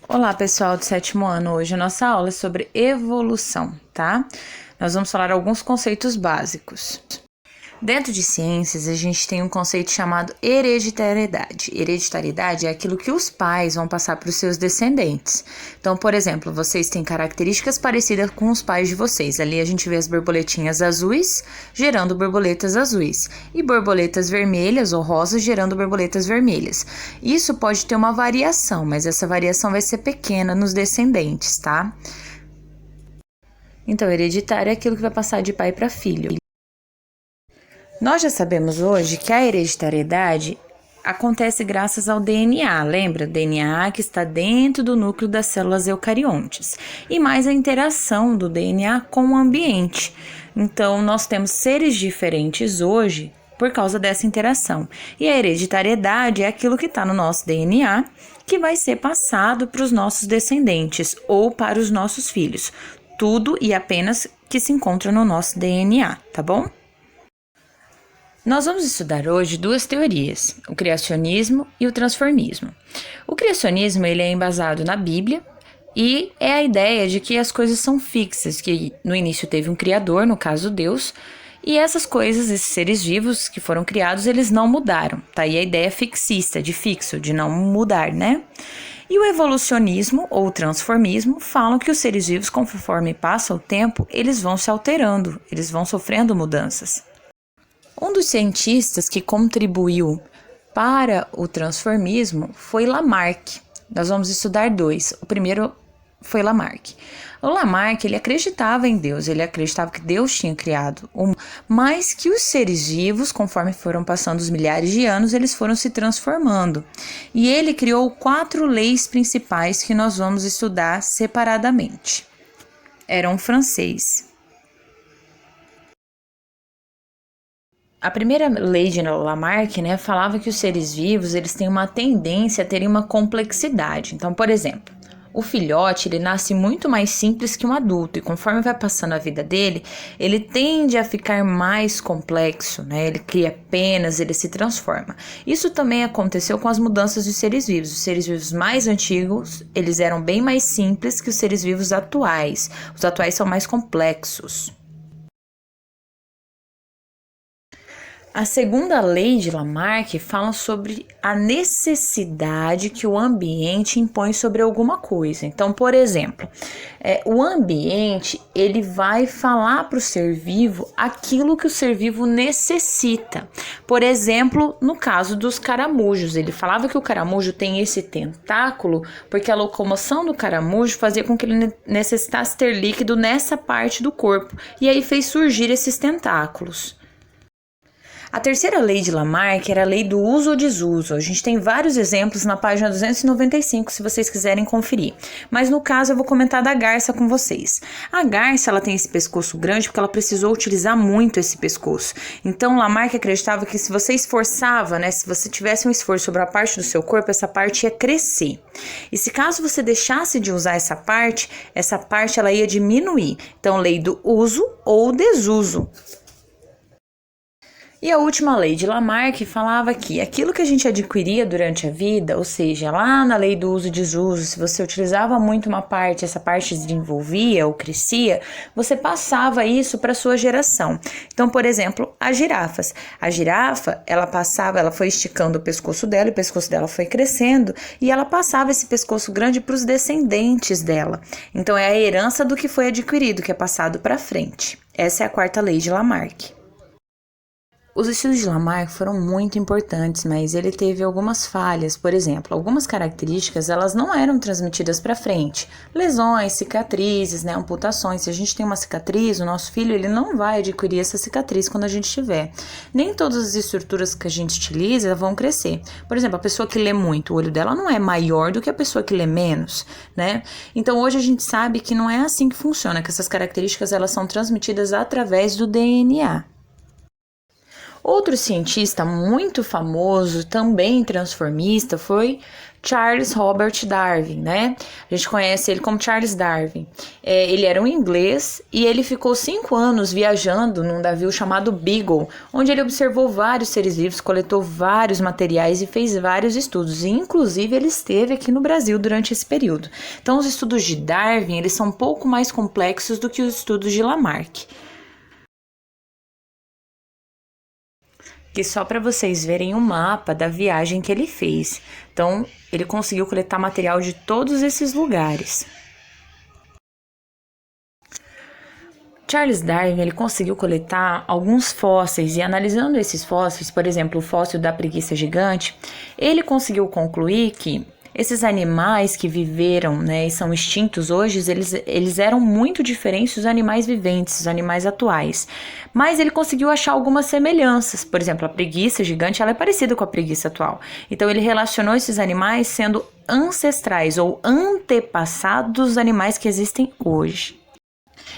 Olá, pessoal do sétimo ano. Hoje a nossa aula é sobre evolução, tá? Nós vamos falar alguns conceitos básicos. Dentro de ciências, a gente tem um conceito chamado hereditariedade. Hereditariedade é aquilo que os pais vão passar para os seus descendentes. Então, por exemplo, vocês têm características parecidas com os pais de vocês. Ali a gente vê as borboletinhas azuis gerando borboletas azuis e borboletas vermelhas ou rosas gerando borboletas vermelhas. Isso pode ter uma variação, mas essa variação vai ser pequena nos descendentes, tá? Então, hereditário é aquilo que vai passar de pai para filho. Nós já sabemos hoje que a hereditariedade acontece graças ao DNA, lembra? DNA que está dentro do núcleo das células eucariontes e mais a interação do DNA com o ambiente. Então, nós temos seres diferentes hoje por causa dessa interação. E a hereditariedade é aquilo que está no nosso DNA que vai ser passado para os nossos descendentes ou para os nossos filhos. Tudo e apenas que se encontra no nosso DNA, tá bom? Nós vamos estudar hoje duas teorias, o criacionismo e o transformismo. O criacionismo ele é embasado na Bíblia e é a ideia de que as coisas são fixas, que no início teve um criador, no caso Deus, e essas coisas, esses seres vivos que foram criados, eles não mudaram, tá? E a ideia fixista, de fixo, de não mudar, né? E o evolucionismo ou transformismo falam que os seres vivos, conforme passa o tempo, eles vão se alterando, eles vão sofrendo mudanças. Um dos cientistas que contribuiu para o transformismo foi Lamarck. Nós vamos estudar dois. O primeiro foi Lamarck. O Lamarck, ele acreditava em Deus, ele acreditava que Deus tinha criado o mundo, mas que os seres vivos, conforme foram passando os milhares de anos, eles foram se transformando. E ele criou 4 leis principais que nós vamos estudar separadamente. Era um francês. A primeira lei de Lamarck, falava que os seres vivos eles têm uma tendência a terem uma complexidade. Então, por exemplo, o filhote ele nasce muito mais simples que um adulto e conforme vai passando a vida dele, ele tende a ficar mais complexo, Ele cria penas, ele se transforma. Isso também aconteceu com as mudanças dos seres vivos. Os seres vivos mais antigos, eles eram bem mais simples que os seres vivos atuais. Os atuais são mais complexos. A segunda lei de Lamarck fala sobre a necessidade que o ambiente impõe sobre alguma coisa. Então, por exemplo, o ambiente ele vai falar para o ser vivo aquilo que o ser vivo necessita. Por exemplo, no caso dos caramujos, ele falava que o caramujo tem esse tentáculo porque a locomoção do caramujo fazia com que ele necessitasse ter líquido nessa parte do corpo e aí fez surgir esses tentáculos. A terceira lei de Lamarck era a lei do uso ou desuso. A gente tem vários exemplos na página 295, se vocês quiserem conferir. Mas no caso eu vou comentar da garça com vocês. A garça ela tem esse pescoço grande porque ela precisou utilizar muito esse pescoço. Então Lamarck acreditava que se você esforçava, se você tivesse um esforço sobre a parte do seu corpo, essa parte ia crescer. E se caso você deixasse de usar essa parte ela ia diminuir. Então lei do uso ou desuso. E a última lei de Lamarck falava que aquilo que a gente adquiria durante a vida, ou seja, lá na lei do uso e desuso, se você utilizava muito uma parte, essa parte se desenvolvia ou crescia, você passava isso para a sua geração. Então, por exemplo, as girafas. A girafa, ela foi esticando o pescoço dela, e o pescoço dela foi crescendo, e ela passava esse pescoço grande para os descendentes dela. Então, é a herança do que foi adquirido, que é passado para frente. Essa é a quarta lei de Lamarck. Os estudos de Lamarck foram muito importantes, mas ele teve algumas falhas. Por exemplo, algumas características elas não eram transmitidas para frente. Lesões, cicatrizes, amputações. Se a gente tem uma cicatriz, o nosso filho ele não vai adquirir essa cicatriz quando a gente tiver. Nem todas as estruturas que a gente utiliza vão crescer. Por exemplo, a pessoa que lê muito, o olho dela não é maior do que a pessoa que lê menos, Então hoje a gente sabe que não é assim que funciona, que essas características elas são transmitidas através do DNA. Outro cientista muito famoso, também transformista, foi Charles Robert Darwin, né? A gente conhece ele como Charles Darwin. Ele era um inglês e ele ficou 5 anos viajando num navio chamado Beagle, onde ele observou vários seres vivos, coletou vários materiais e fez vários estudos. E, inclusive, ele esteve aqui no Brasil durante esse período. Então, os estudos de Darwin, eles são um pouco mais complexos do que os estudos de Lamarck. Que só para vocês verem o mapa da viagem que ele fez. Então, ele conseguiu coletar material de todos esses lugares. Charles Darwin, ele conseguiu coletar alguns fósseis e analisando esses fósseis, por exemplo, o fóssil da preguiça gigante, ele conseguiu concluir que esses animais que viveram, né, e são extintos hoje, eles eram muito diferentes dos animais viventes, dos animais atuais. Mas ele conseguiu achar algumas semelhanças. Por exemplo, a preguiça gigante, ela é parecida com a preguiça atual. Então, ele relacionou esses animais sendo ancestrais ou antepassados dos animais que existem hoje.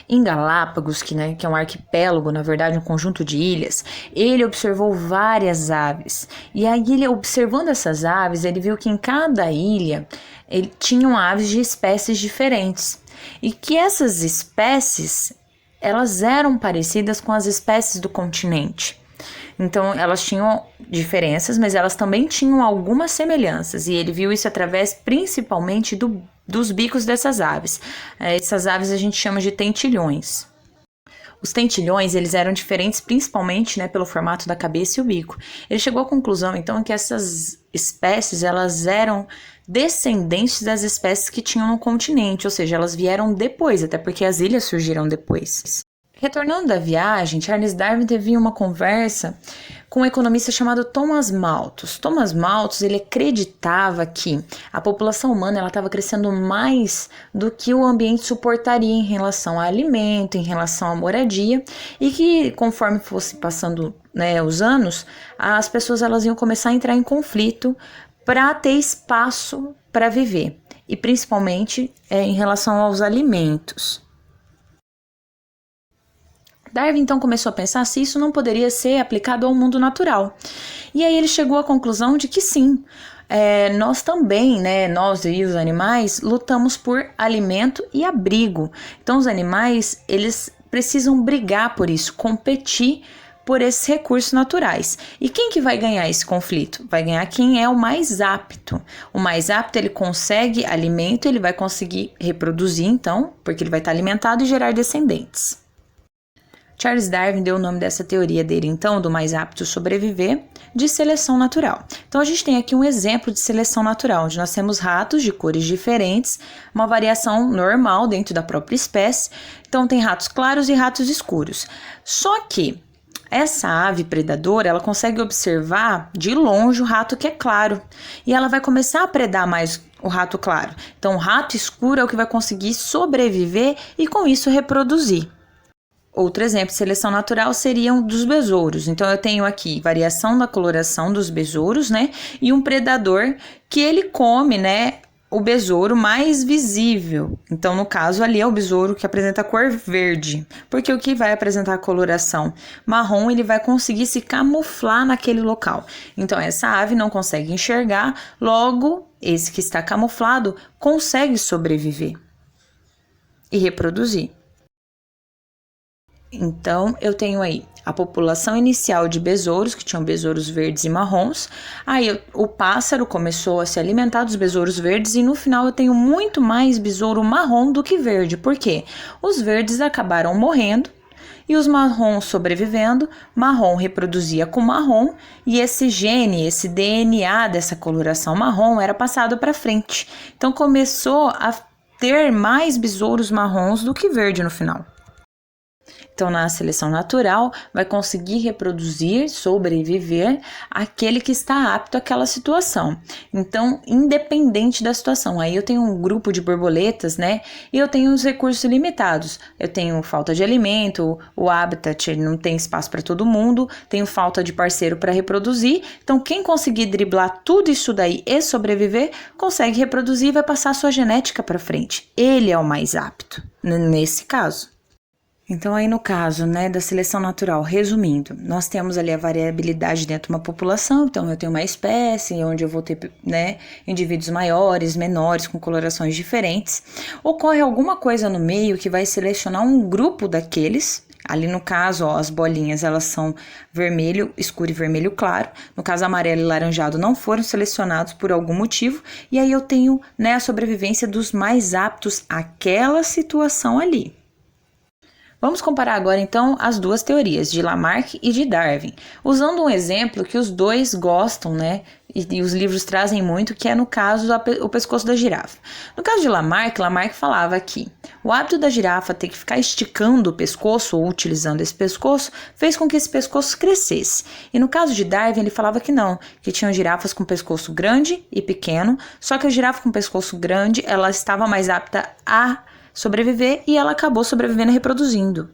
Em Galápagos, que é um arquipélago, na verdade, um conjunto de ilhas, ele observou várias aves. E aí, ele observando essas aves, ele viu que em cada ilha tinham aves de espécies diferentes. E que essas espécies, elas eram parecidas com as espécies do continente. Então, elas tinham diferenças, mas elas também tinham algumas semelhanças. E ele viu isso através, principalmente, dos bicos dessas aves. Essas aves a gente chama de tentilhões. Os tentilhões, eles eram diferentes principalmente, pelo formato da cabeça e o bico. Ele chegou à conclusão, então, que essas espécies, elas eram descendentes das espécies que tinham no continente, ou seja, elas vieram depois, até porque as ilhas surgiram depois. Retornando da viagem, Charles Darwin teve uma conversa com um economista chamado Thomas Malthus. Thomas Malthus, ele acreditava que a população humana estava crescendo mais do que o ambiente suportaria em relação a alimento, em relação à moradia, e que conforme fosse passando os anos, as pessoas elas iam começar a entrar em conflito para ter espaço para viver, e principalmente em relação aos alimentos. Darwin então começou a pensar se isso não poderia ser aplicado ao mundo natural. E aí ele chegou à conclusão de que sim, nós também, nós e os animais, lutamos por alimento e abrigo. Então os animais, eles precisam brigar por isso, competir por esses recursos naturais. E quem que vai ganhar esse conflito? Vai ganhar quem é o mais apto. O mais apto, ele consegue alimento, ele vai conseguir reproduzir então, porque ele vai estar alimentado e gerar descendentes. Charles Darwin deu o nome dessa teoria dele, então, do mais apto sobreviver, de seleção natural. Então, a gente tem aqui um exemplo de seleção natural, onde nós temos ratos de cores diferentes, uma variação normal dentro da própria espécie. Então, tem ratos claros e ratos escuros. Só que essa ave predadora, ela consegue observar de longe o rato que é claro, e ela vai começar a predar mais o rato claro. Então, o rato escuro é o que vai conseguir sobreviver e, com isso, reproduzir. Outro exemplo de seleção natural seriam dos besouros. Então, eu tenho aqui variação da coloração dos besouros, e um predador que ele come, o besouro mais visível. Então, no caso, ali é o besouro que apresenta a cor verde, porque o que vai apresentar a coloração marrom, ele vai conseguir se camuflar naquele local. Então, essa ave não consegue enxergar, logo, esse que está camuflado consegue sobreviver e reproduzir. Então, eu tenho aí a população inicial de besouros, que tinham besouros verdes e marrons. Aí, o pássaro começou a se alimentar dos besouros verdes e no final eu tenho muito mais besouro marrom do que verde. Por quê? Os verdes acabaram morrendo e os marrons sobrevivendo. Marrom reproduzia com marrom e esse gene, esse DNA dessa coloração marrom era passado para frente. Então, começou a ter mais besouros marrons do que verde no final. Então, na seleção natural, vai conseguir reproduzir, sobreviver aquele que está apto àquela situação. Então, independente da situação. Aí eu tenho um grupo de borboletas, e eu tenho os recursos limitados. Eu tenho falta de alimento, o habitat não tem espaço para todo mundo, tenho falta de parceiro para reproduzir. Então, quem conseguir driblar tudo isso daí e sobreviver, consegue reproduzir e vai passar a sua genética para frente. Ele é o mais apto, nesse caso. Então, aí no caso, né, da seleção natural, resumindo, nós temos ali a variabilidade dentro de uma população, então eu tenho uma espécie onde eu vou ter, né, indivíduos maiores, menores, com colorações diferentes. Ocorre alguma coisa no meio que vai selecionar um grupo daqueles. Ali no caso, ó, as bolinhas, elas são vermelho escuro e vermelho claro. No caso, amarelo e laranjado não foram selecionados por algum motivo. E aí eu tenho, né, a sobrevivência dos mais aptos àquela situação ali. Vamos comparar agora então as duas teorias, de Lamarck e de Darwin, usando um exemplo que os dois gostam, né? E os livros trazem muito, que é no caso o pescoço da girafa. No caso de Lamarck, Lamarck falava que o hábito da girafa ter que ficar esticando o pescoço ou utilizando esse pescoço fez com que esse pescoço crescesse. E no caso de Darwin, ele falava que não, que tinham girafas com pescoço grande e pequeno, só que a girafa com pescoço grande, ela estava mais apta a sobreviver e ela acabou sobrevivendo e reproduzindo.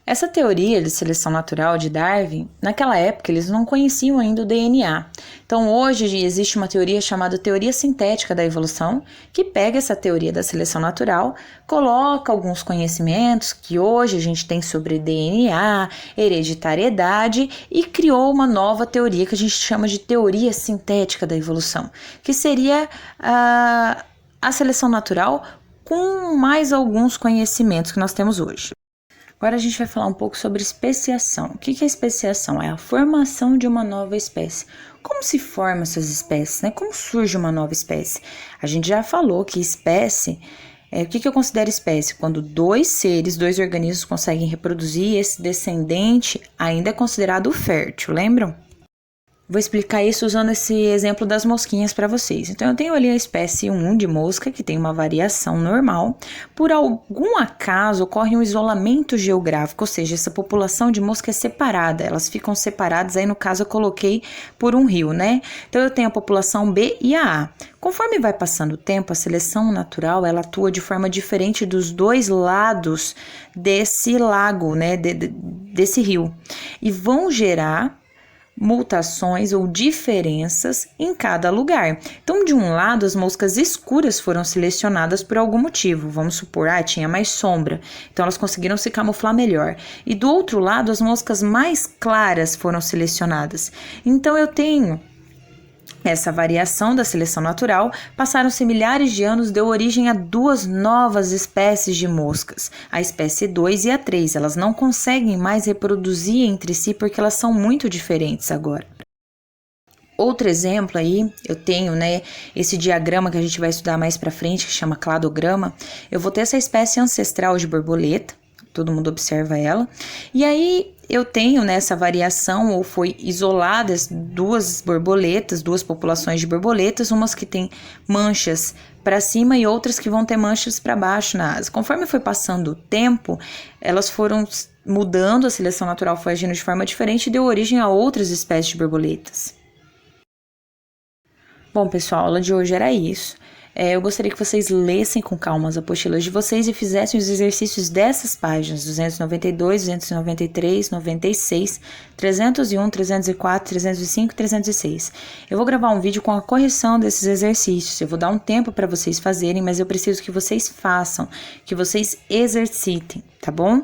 Essa teoria de seleção natural de Darwin, naquela época eles não conheciam ainda o DNA. Então hoje existe uma teoria chamada teoria sintética da evolução, que pega essa teoria da seleção natural, coloca alguns conhecimentos que hoje a gente tem sobre DNA, hereditariedade e criou uma nova teoria que a gente chama de teoria sintética da evolução, que seria a seleção natural com mais alguns conhecimentos que nós temos hoje. Agora a gente vai falar um pouco sobre especiação. O que é especiação? É a formação de uma nova espécie. Como se formam essas espécies, né? Como surge uma nova espécie? A gente já falou que espécie, o que eu considero espécie? Quando dois organismos conseguem reproduzir e esse descendente ainda é considerado fértil, lembram? Vou explicar isso usando esse exemplo das mosquinhas para vocês. Então, eu tenho ali a espécie 1 de mosca, que tem uma variação normal. Por algum acaso, ocorre um isolamento geográfico, ou seja, essa população de mosca é separada. Elas ficam separadas, aí no caso eu coloquei por um rio, né? Então, eu tenho a população B e a A. Conforme vai passando o tempo, a seleção natural, ela atua de forma diferente dos dois lados desse lago, né? Desse rio. E vão gerar mutações ou diferenças em cada lugar. Então, de um lado, as moscas escuras foram selecionadas por algum motivo. Vamos supor, tinha mais sombra, então elas conseguiram se camuflar melhor. E do outro lado, as moscas mais claras foram selecionadas. Então, eu tenho essa variação da seleção natural. Passaram-se milhares de anos, deu origem a duas novas espécies de moscas, a espécie 2 e a 3. Elas não conseguem mais reproduzir entre si porque elas são muito diferentes agora. Outro exemplo aí, eu tenho, né, esse diagrama que a gente vai estudar mais pra frente, que chama cladograma. Eu vou ter essa espécie ancestral de borboleta, todo mundo observa ela, e aí eu tenho nessa variação, ou foi isoladas duas borboletas, duas populações de borboletas, umas que tem manchas para cima e outras que vão ter manchas para baixo na asa. Conforme foi passando o tempo, elas foram mudando, a seleção natural foi agindo de forma diferente e deu origem a outras espécies de borboletas. Bom, pessoal, a aula de hoje era isso. Eu gostaria que vocês lessem com calma as apostilas de vocês e fizessem os exercícios dessas páginas, 292, 293, 96, 301, 304, 305 e 306. Eu vou gravar um vídeo com a correção desses exercícios. Eu vou dar um tempo para vocês fazerem, mas eu preciso que vocês façam, que vocês exercitem, tá bom?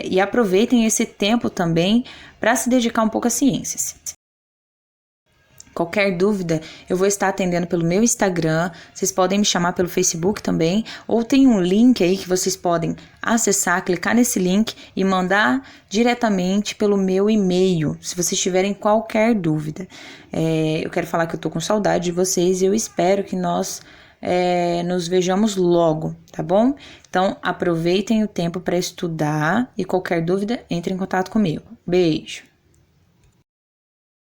E aproveitem esse tempo também para se dedicar um pouco às ciências. Qualquer dúvida, eu vou estar atendendo pelo meu Instagram, vocês podem me chamar pelo Facebook também, ou tem um link aí que vocês podem acessar, clicar nesse link e mandar diretamente pelo meu e-mail, se vocês tiverem qualquer dúvida. Eu quero falar que eu tô com saudade de vocês e eu espero que nós nos vejamos logo, tá bom? Então, aproveitem o tempo para estudar e qualquer dúvida, entre em contato comigo. Beijo!